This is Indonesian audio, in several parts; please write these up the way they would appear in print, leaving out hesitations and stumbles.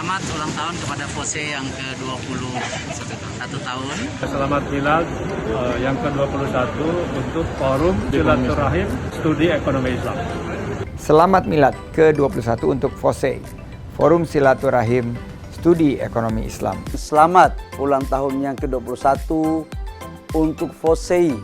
Selamat ulang tahun kepada FOSE yang ke-21 tahun. Selamat Milad yang ke-21 untuk Forum Silaturahim Studi Ekonomi Islam. Selamat Milad ke-21 untuk FOSE, Forum Silaturahim Studi Ekonomi Islam. Selamat ulang tahun yang ke-21 untuk FOSE,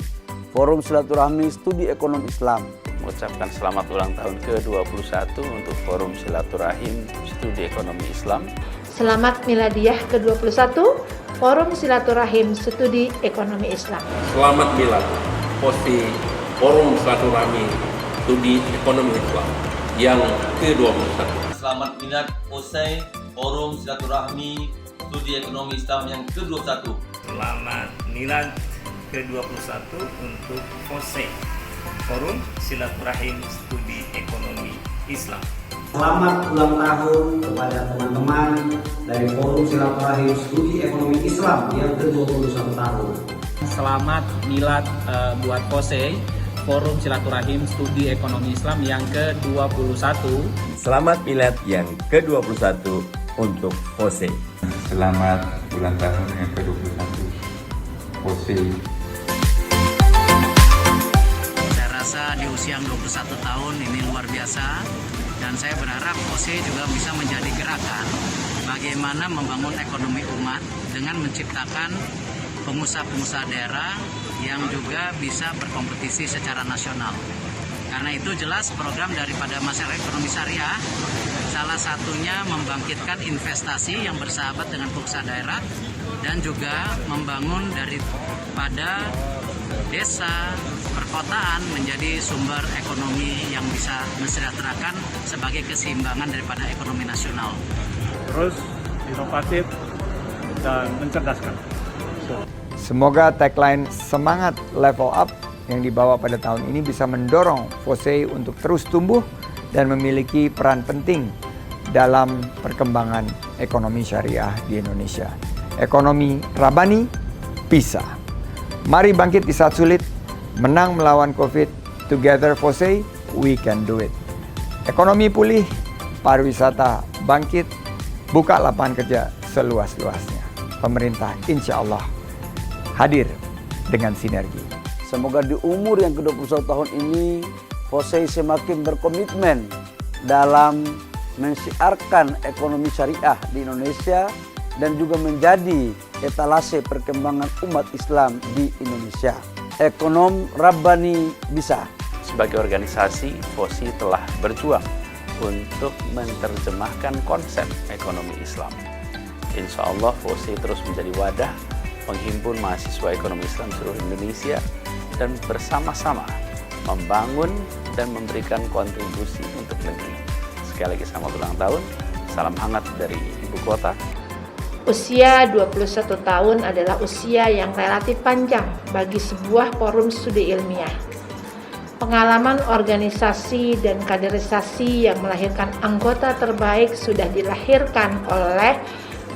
Forum Silaturahmi Studi Ekonomi Islam. Mengucapkan selamat ulang tahun ke-21 untuk Forum Silaturahim Studi Ekonomi Islam. Selamat Miladiyah ke-21 Forum Silaturahim Studi Ekonomi Islam. Selamat Milad FOSE, Forum Silaturahmi Studi Ekonomi Islam yang ke-21. Selamat Milad FOSE, Forum Silaturahmi Studi Ekonomi Islam yang ke-21. Selamat Milad ke-21 untuk FOSE, Forum Silaturahim Studi Ekonomi Islam. Selamat ulang tahun kepada teman-teman dari Forum Silaturahim Studi Ekonomi Islam yang ke-21 tahun. Selamat Milad buat FOSE, Forum Silaturahim Studi Ekonomi Islam yang ke-21. Selamat Milad yang ke-21 untuk FOSE. Selamat ulang tahun yang ke-21 FOSE. Di usia yang 21 tahun ini luar biasa, dan saya berharap FOSE juga bisa menjadi gerakan bagaimana membangun ekonomi umat dengan menciptakan pengusaha-pengusaha daerah yang juga bisa berkompetisi secara nasional. Karena itu jelas program daripada masyarakat ekonomi syariah salah satunya membangkitkan investasi yang bersahabat dengan pengusaha daerah dan juga membangun daripada desa, perkotaan menjadi sumber ekonomi yang bisa mensejahterakan sebagai keseimbangan daripada ekonomi nasional. Terus inovatif dan mencerdaskan. Semoga tagline semangat level up yang dibawa pada tahun ini bisa mendorong FOSE untuk terus tumbuh dan memiliki peran penting dalam perkembangan ekonomi syariah di Indonesia. Ekonomi Rabbani bisa. Mari bangkit di saat sulit, menang melawan COVID. Together FOSE, we can do it. Ekonomi pulih, pariwisata bangkit, buka lapangan kerja seluas-luasnya. Pemerintah insya Allah hadir dengan sinergi. Semoga di umur yang ke-21 tahun ini FOSE semakin berkomitmen dalam mensiarkan ekonomi syariah di Indonesia dan juga menjadi etalase perkembangan umat Islam di Indonesia. Ekonomi Rabbani bisa. Sebagai organisasi, FOSE telah berjuang untuk menerjemahkan konsep ekonomi Islam. Insya Allah FOSE terus menjadi wadah menghimpun mahasiswa ekonomi Islam seluruh Indonesia dan bersama-sama membangun dan memberikan kontribusi untuk negeri. Sekali lagi selamat ulang tahun, salam hangat dari Ibu Kota. Usia 21 tahun adalah usia yang relatif panjang bagi sebuah forum studi ilmiah. Pengalaman organisasi dan kaderisasi yang melahirkan anggota terbaik sudah dilahirkan oleh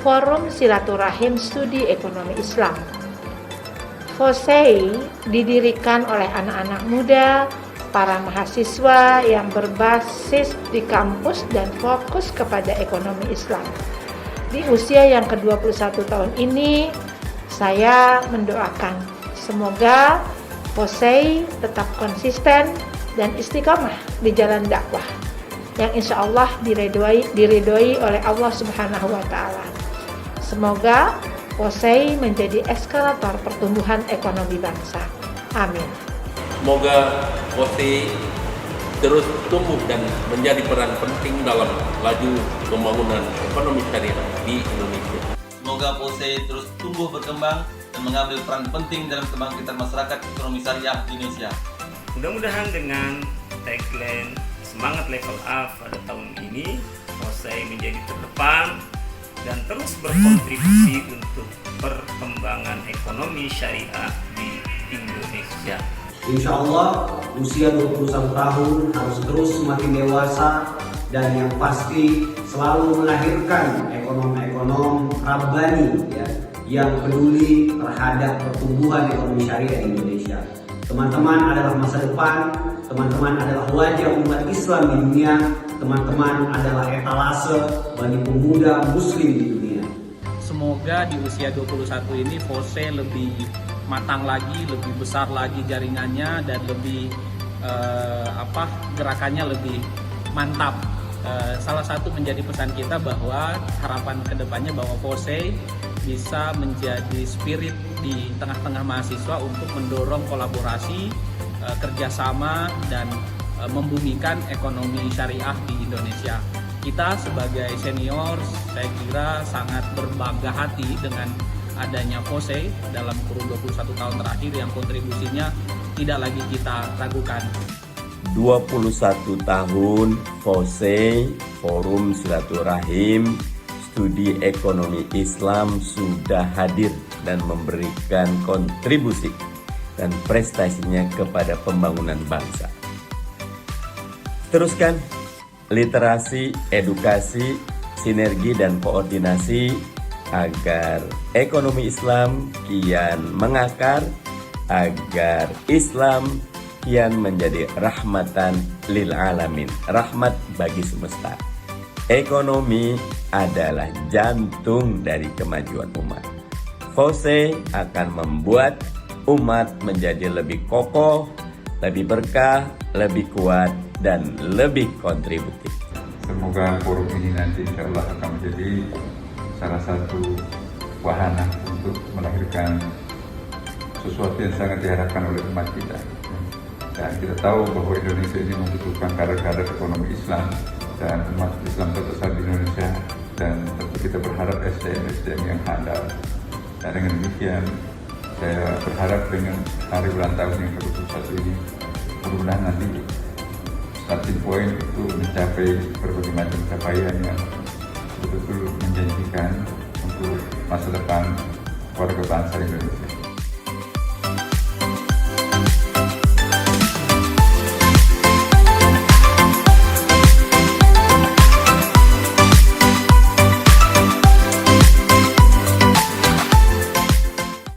Forum Silaturahim Studi Ekonomi Islam. FOSE didirikan oleh anak-anak muda, para mahasiswa yang berbasis di kampus dan fokus kepada ekonomi Islam. Di usia yang ke-21 tahun ini, saya mendoakan semoga FOSE tetap konsisten dan istiqamah di jalan dakwah yang insya Allah diridhoi oleh Allah Subhanahu wa Ta'ala. Semoga FOSE menjadi eskalator pertumbuhan ekonomi bangsa. Amin. Semoga FOSE terus tumbuh dan menjadi peran penting dalam laju pembangunan ekonomi syariah di Indonesia. Semoga FOSE terus tumbuh berkembang dan mengambil peran penting dalam kebangkitan masyarakat ekonomi syariah di Indonesia. Mudah-mudahan dengan tagline semangat level up pada tahun ini, FOSE menjadi terdepan dan terus berkontribusi untuk perkembangan ekonomi syariah di Indonesia. Insya Allah usia 21 tahun harus terus semakin dewasa dan yang pasti selalu melahirkan ekonom-ekonom Rabbani yang peduli terhadap pertumbuhan ekonomi syariah di Indonesia. Teman-teman adalah masa depan, teman-teman adalah wajah umat Islam di dunia. teman-teman adalah etalase bagi pemuda muslim di dunia. Semoga di usia 21 ini FOSE lebih matang lagi, lebih besar lagi jaringannya, dan lebih gerakannya lebih mantap. Salah satu menjadi pesan kita bahwa harapan kedepannya bahwa FOSE bisa menjadi spirit di tengah-tengah mahasiswa untuk mendorong kolaborasi, kerjasama, dan membumikan ekonomi syariah di Indonesia. Kita sebagai senior, saya kira sangat berbangga hati dengan adanya FOSE dalam kurun 21 tahun terakhir yang kontribusinya tidak lagi kita ragukan. 21 tahun FOSE, Forum Silaturahim Studi Ekonomi Islam, sudah hadir dan memberikan kontribusi dan prestasinya kepada pembangunan bangsa. Teruskan literasi, edukasi, sinergi, dan koordinasi agar ekonomi Islam kian mengakar, agar Islam kian menjadi rahmatan lil alamin, rahmat bagi semesta. Ekonomi adalah jantung dari kemajuan umat. FOSE akan membuat umat menjadi lebih kokoh, lebih berkah, lebih kuat, dan lebih kontributif. Semoga forum ini nanti insya Allah akan menjadi salah satu wahana untuk melahirkan sesuatu yang sangat diharapkan oleh umat kita. Dan kita tahu bahwa Indonesia ini membutuhkan kader-kader ekonomi Islam dan umat Islam terbesar di Indonesia, dan tentu kita berharap SDM yang handal. Dan dengan demikian saya berharap dengan hari ulang tahun yang ke-21 ini mudah-mudahan nanti starting point untuk mencapai berbagai macam capaian yang betul-betul menjanjikan untuk masa depan warga bangsa Indonesia.